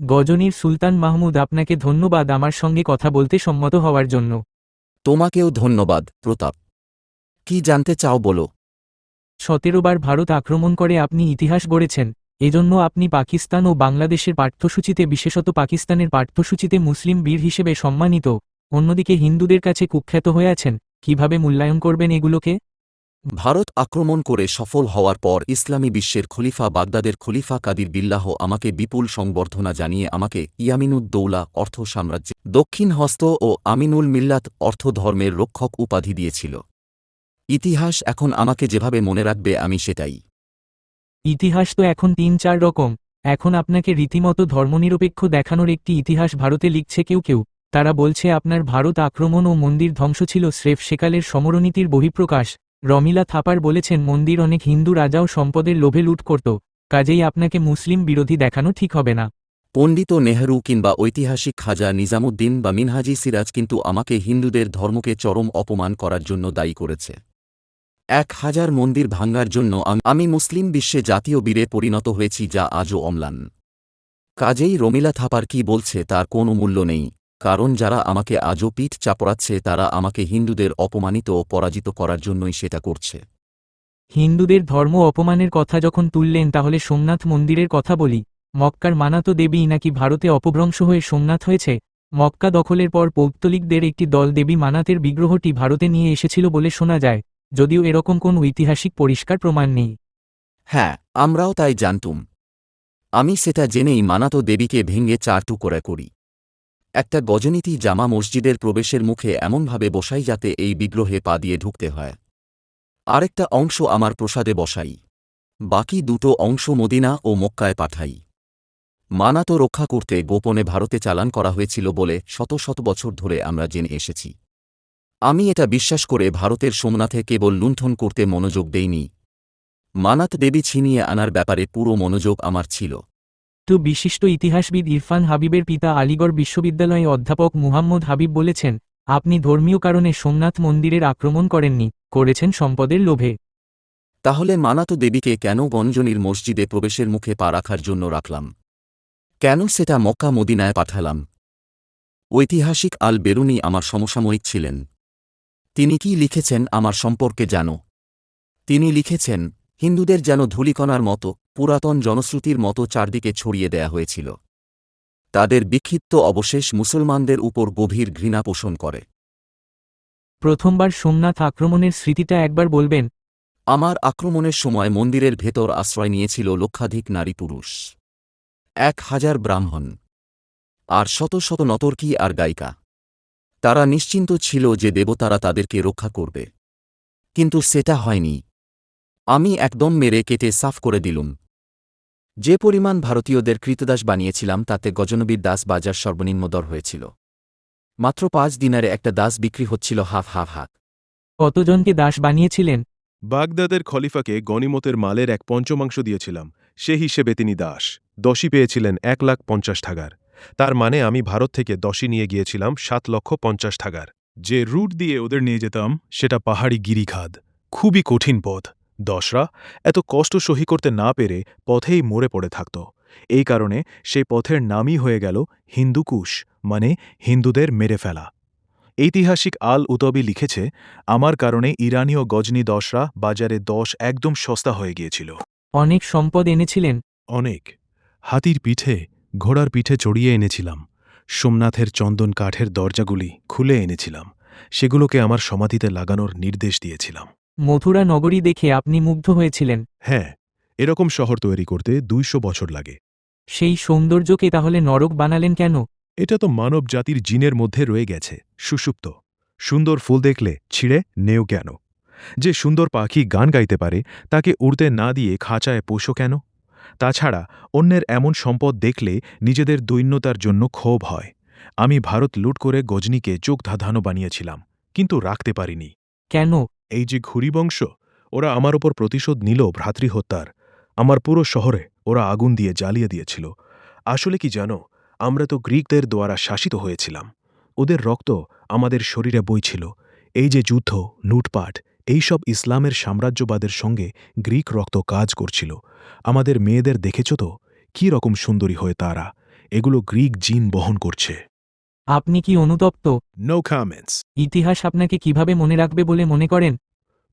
গজনীর সুলতান মাহমুদ, আপনাকে ধন্যবাদ আমার সঙ্গে কথা বলতে সম্মত হওয়ার জন্য। তোমাকেও ধন্যবাদ প্রতাপ। কি জানতে চাও বলো। 17 বার ভারত আক্রমণ করে আপনি ইতিহাস গড়েছেন, এজন্য আপনি পাকিস্তান ও বাংলাদেশের পাঠ্যসূচিতে, বিশেষত পাকিস্তানের পাঠ্যসূচিতে মুসলিম বীর হিসেবে সম্মানিত, অন্যদিকে হিন্দুদের কাছে কুখ্যাত হয়ে আছেন। কিভাবে মূল্যায়ন করবেন এগুলোকে? ভারত আক্রমণ করে সফল হওয়ার পর ইসলামী বিশ্বের খলিফা বাগদাদের খলিফা কাদির বিল্লাহ আমাকে বিপুল সংবর্ধনা জানিয়ে আমাকে ইয়ামিনুদ্দৌলা অর্থ সাম্রাজ্য, দক্ষিণ হস্ত ও আমিনুল মিল্লাত অর্থ ধর্মের রক্ষক উপাধি দিয়েছিল। ইতিহাস এখন আমাকে যেভাবে মনে রাখবে আমি সেটাই। ইতিহাস তো এখন 3-4 রকম। এখন আপনাকে রীতিমতো ধর্মনিরপেক্ষ দেখানোর একটি ইতিহাস ভারতে লিখছে কেউ কেউ। তারা বলছে আপনার ভারত আক্রমণ ও মন্দির ধ্বংস ছিল স্রেফ সেকালের সমরনীতির বহিঃপ্রকাশ। রমিলা থাপার বলেছেন মন্দির অনেক হিন্দু রাজাও সম্পদের লোভে লুট করত, কাজেই আপনাকে মুসলিম বিরোধী দেখানো ঠিক হবে না। পণ্ডিত নেহরু কিংবা ঐতিহাসিক খাজা নিজামুদ্দিন বা মিনহাজি সিরাজ কিন্তু আমাকে হিন্দুদের ধর্মকে চরম অপমান করার জন্য দায়ী করেছে। 1000 মন্দির ভাঙ্গার জন্য আমি মুসলিম বিশ্বে জাতীয় বীরে পরিণত হয়েছি, যা আজও অম্লান। কাজেই রমিলা থাপার কি বলছে তার কোনো মূল্য নেই, কারণ যারা আমাকে আজও পিঠ চাপড়াচ্ছে তারা আমাকে হিন্দুদের অপমানিত ও পরাজিত করার জন্যই সেটা করছে। হিন্দুদের ধর্ম অপমানের কথা যখন তুললেন, তাহলে সোমনাথ মন্দিরের কথা বলি। মক্কার মানাতো দেবী নাকি ভারতে অপভ্রংশ হয়ে সোমনাথ হয়েছে। মক্কা দখলের পর পৌত্তলিকদের একটি দল দেবী মানাতের বিগ্রহটি ভারতে নিয়ে এসেছিল বলে শোনা যায়, যদিও এরকম কোনো ঐতিহাসিক পরিষ্কার প্রমাণ নেই। হ্যাঁ, আমরাও তাই জানতুম। আমি সেটা জেনেই মানাতো দেবীকে ভেঙে 4 টুকরা করি। একটা গজনীতি জামা মসজিদের প্রবেশের মুখে এমনভাবে বসাই যাতে এই বিগ্রহে পা দিয়ে ঢুকতে হয়। আরেকটা অংশ আমার প্রসাদে বসাই, বাকি দুটো অংশ মদিনা ও মক্কায় পাঠাই। মানাতো রক্ষা করতে গোপনে ভারতে চালান করা হয়েছিল বলে শত শত বছর ধরে আমরা জেনে এসেছি। আমি এটা বিশ্বাস করে ভারতের সোমনাথে কেবল লুণ্ঠন করতে মনোযোগ দেইনি, মানাত দেবী ছিনিয়ে আনার ব্যাপারে পুরো মনোযোগ আমার ছিল। তো বিশিষ্ট ইতিহাসবিদ ইরফান হাবিবের পিতা আলিগড় বিশ্ববিদ্যালয়ে অধ্যাপক মুহাম্মদ হাবিব বলেছেন, আপনি ধর্মীয় কারণে সোমনাথ মন্দিরের আক্রমণ করেননি, করেছেন সম্পদের লোভে। তাহলে মানাতো দেবীকে কেন গঞ্জনির মসজিদে প্রবেশের মুখে পা রাখার জন্য রাখলাম? কেন সেটা মক্কা মদিনায় পাঠালাম? ঐতিহাসিক আল বেরুনি আমার সমসাময়িক ছিলেন। তিনি কি লিখেছেন আমার সম্পর্কে জানো? তিনি লিখেছেন, হিন্দুদের যেন ধূলিকণার মতো, পুরাতন জনশ্রুতির মতো চারদিকে ছড়িয়ে দেয়া হয়েছিল। তাদের বিক্ষিপ্ত অবশেষ মুসলমানদের উপর গভীর ঘৃণা পোষণ করে। প্রথমবার সোমনাথ আক্রমণের স্মৃতিটা একবার বলবেন? আমার আক্রমণের সময় মন্দিরের ভেতর আশ্রয় নিয়েছিল লক্ষাধিক নারী পুরুষ, 1000 ব্রাহ্মণ, আর শত শত নর্তকী আর গায়িকা। তারা নিশ্চিন্ত ছিল যে দেবতারা তাদেরকে রক্ষা করবে, কিন্তু সেটা হয়নি। আমি একদম মেরে কেটে সাফ করে দিলুম। যে পরিমাণ ভারতীয়দের কৃতদাস বানিয়েছিলাম তাতে গজনবীর দাস বাজার সর্বনিম্ন দর হয়েছিল। মাত্র 5 দিনারে একটা দাস বিক্রি হচ্ছিল হাফ হাফ হাত। কতজনকে দাস বানিয়েছিলেন? বাগদাদের খলিফাকে গনিমতের মালের 1/5 দিয়েছিলাম, সে হিসেবে তিনি দাস দশী পেয়েছিলেন 1,50,000 টাকার। তার মানে আমি ভারত থেকে দশী নিয়ে গিয়েছিলাম 7,50,000 টাকার। যে রুট দিয়ে ওদের নিয়ে যেতাম সেটা পাহাড়ি গিরিখাদ, খুবই কঠিন পথ। দশরা এত কষ্ট সহি করতে না পেরে পথেই মরে পড়ে থাকত। এই কারণে সেই পথের নামই হয়ে গেল হিন্দুকুশ, মানে হিন্দুদের মেরে ফেলা। ঐতিহাসিক আল উতবি লিখেছে, আমার কারণে ইরানীয় গজনি দশরা বাজারে 10 একদম সস্তা হয়ে গিয়েছিল। অনেক সম্পদ এনেছিলেন? অনেক। হাতির পিঠে, ঘোড়ার পিঠে চড়িয়ে এনেছিলাম। সোমনাথের চন্দন কাঠের দরজাগুলি খুলে এনেছিলাম, সেগুলোকে আমার সমাধিতে লাগানোর নির্দেশ দিয়েছিলাম। মথুরা নগরী দেখে আপনি মুগ্ধ হয়েছিলেন? হ্যাঁ, এরকম শহর তৈরি করতে 200 বছর লাগে। সেই সৌন্দর্যকে তাহলে নরক বানালেন কেন? এটা তো মানব জাতির জিনের মধ্যে রয়ে গেছে, সুষুপ্ত। সুন্দর ফুল দেখলে ছিঁড়ে নেও কেন? যে সুন্দর পাখি গান গাইতে পারে তাকে উড়তে না দিয়ে খাঁচায় পোষো কেন? তাছাড়া অন্যের এমন সম্পদ দেখলে নিজেদের দৈন্যতার জন্য ক্ষোভ হয়। আমি ভারত লুট করে গজনীকে চোখ ধাঁধানো বানিয়েছিলাম, কিন্তু রাখতে পারিনি। কেন? এই যে ঘুরি বংশ, ওরা আমার ওপর প্রতিশোধ নিল ভ্রাতৃহত্যার। আমার পুরো শহরে ওরা আগুন দিয়ে জ্বালিয়ে দিয়েছিল। আসলে কি জানো, আমরা তো গ্রিকদের দ্বারা শাসিত হয়েছিলাম। ওদের রক্ত আমাদের শরীরে বইছিল। এই যে যুদ্ধ, লুটপাট, এইসব ইসলামের সাম্রাজ্যবাদের সঙ্গে গ্রিক রক্ত কাজ করছিল। আমাদের মেয়েদের দেখেছ তো, কী রকম সুন্দরী হয়ে তারা। এগুলো গ্রিক জিন বহন করছে। আপনি কি অনুতপ্ত? No comments. ইতিহাস আপনাকে কিভাবে মনে রাখবে বলে মনে করেন?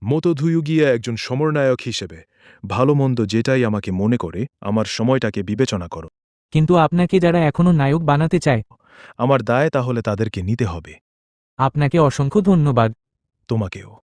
মতধুয়ুগিয়া একজন সমরনায়ক হিসেবে ভালো মন্দ যেটাই আমাকে মনে করে আমার সময়টাকে বিবেচনা করো। কিন্তু আপনাকে যারা এখনও নায়ক বানাতে চায়, আমার দায় তাহলে তাদেরকে নিতে হবে। আপনাকে অসংখ্য ধন্যবাদ। তোমাকেও।